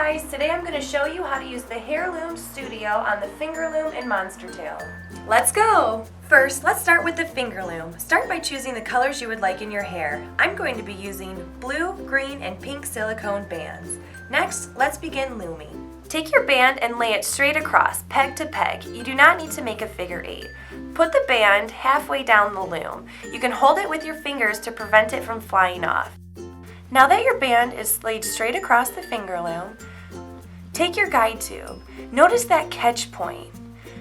guys, today I'm going to show you how to use the Hair Loom Studio on the finger loom in Monster Tail. Let's go! First, let's start with the finger loom. Start by choosing the colors you would like in your hair. I'm going to be using blue, green, and pink silicone bands. Next, let's begin looming. Take your band and lay it straight across, peg to peg. You do not need to make a figure eight. Put the band halfway down the loom. You can hold it with your fingers to prevent it from flying off. Now that your band is laid straight across the finger loom, take your guide tube. Notice that catch point.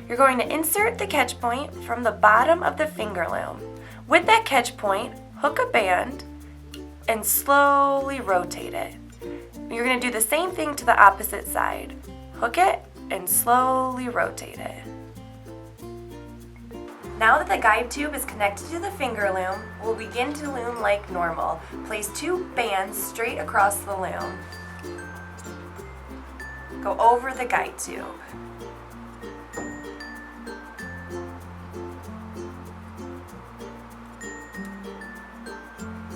You're going to insert the catch point from the bottom of the finger loom. With that catch point, hook a band and slowly rotate it. You're going to do the same thing to the opposite side. Hook it and slowly rotate it. Now that the guide tube is connected to the finger loom, we'll begin to loom like normal. Place two bands straight across the loom. Go over the guide tube.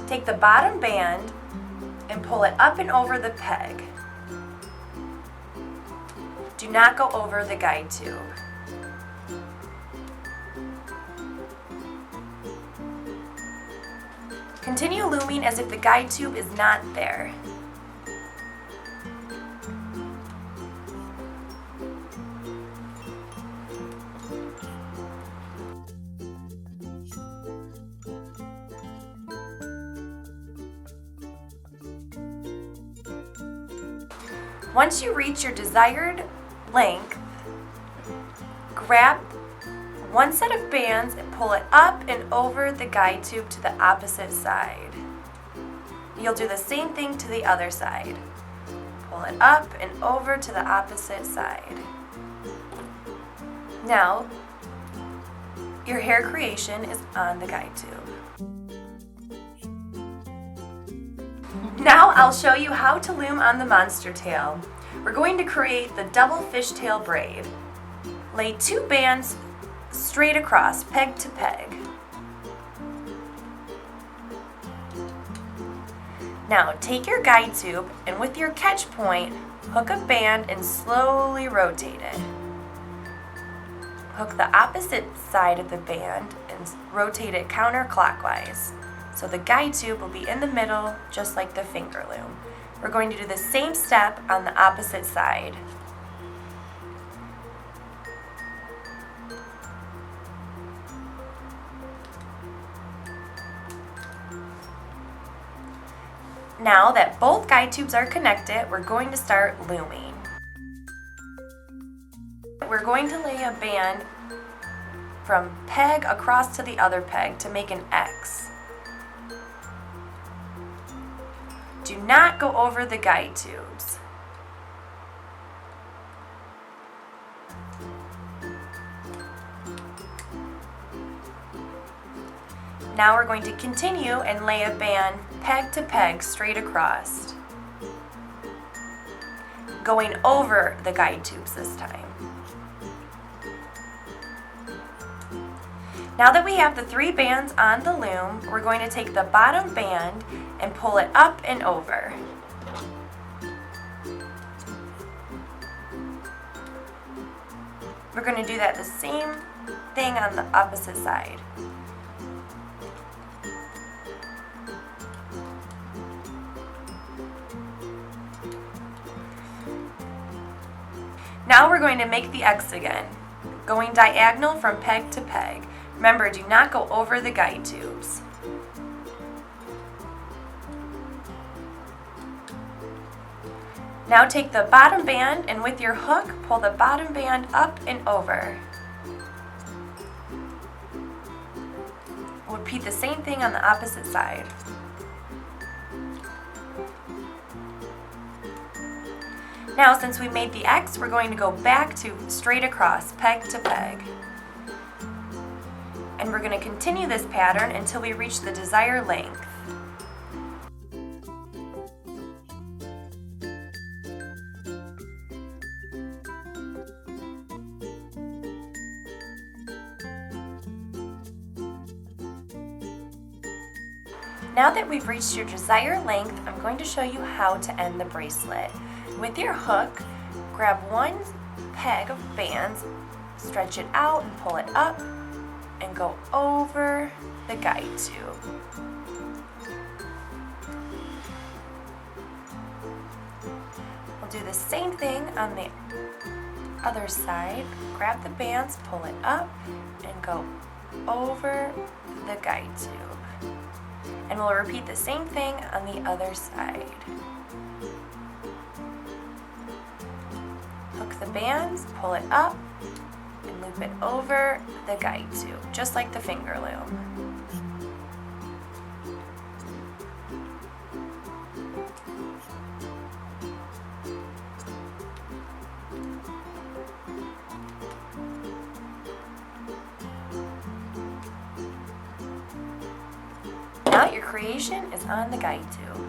Take the bottom band and pull it up and over the peg. Do not go over the guide tube. Continue looming as if the guide tube is not there. Once you reach your desired length, grab one set of bands and pull it up and over the guide tube to the opposite side. You'll do the same thing to the other side. Pull it up and over to the opposite side. Now, your hair creation is on the guide tube. Now I'll show you how to loom on the monster tail. We're going to create the double fishtail braid. Lay two bands straight across, peg to peg. Now take your guide tube and with your catch point, hook a band and slowly rotate it. Hook the opposite side of the band and rotate it counterclockwise. So the guide tube will be in the middle, just like the finger loom. We're going to do the same step on the opposite side. Now that both guide tubes are connected, we're going to start looming. We're going to lay a band from peg across to the other peg to make an X. Do not go over the guide tubes. Now we're going to continue and lay a band peg to peg straight across, going over the guide tubes this time. Now that we have the three bands on the loom, we're going to take the bottom band and pull it up and over. We're going to do that the same thing on the opposite side. Now we're going to make the X again, going diagonal from peg to peg. Remember, do not go over the guide tubes. Now take the bottom band and with your hook, pull the bottom band up and over. We'll repeat the same thing on the opposite side. Now, since we made the X, we're going to go back to straight across, peg to peg. And we're going to continue this pattern until we reach the desired length. Now that we've reached your desired length, I'm going to show you how to end the bracelet. With your hook, grab one peg of bands, stretch it out and pull it up, and go over the guide tube. We'll do the same thing on the other side. Grab the bands, pull it up, and go over the guide tube. And we'll repeat the same thing on the other side. Hook the bands, pull it up, and loop it over the guide tube, just like the finger loom. Now your creation is on the guide tube.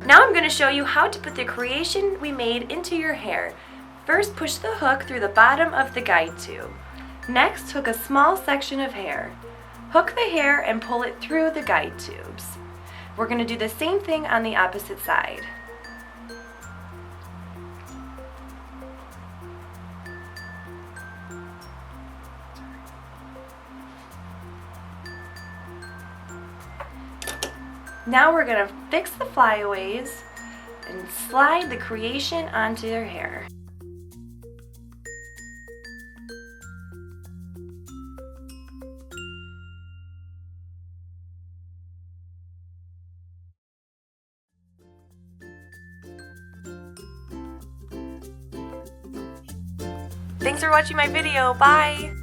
Now I'm going to show you how to put the creation we made into your hair. First, push the hook through the bottom of the guide tube. Next, hook a small section of hair. Hook the hair and pull it through the guide tubes. We're going to do the same thing on the opposite side. Now we're going to fix the flyaways and slide the creation onto your hair. Thanks for watching my video. Bye!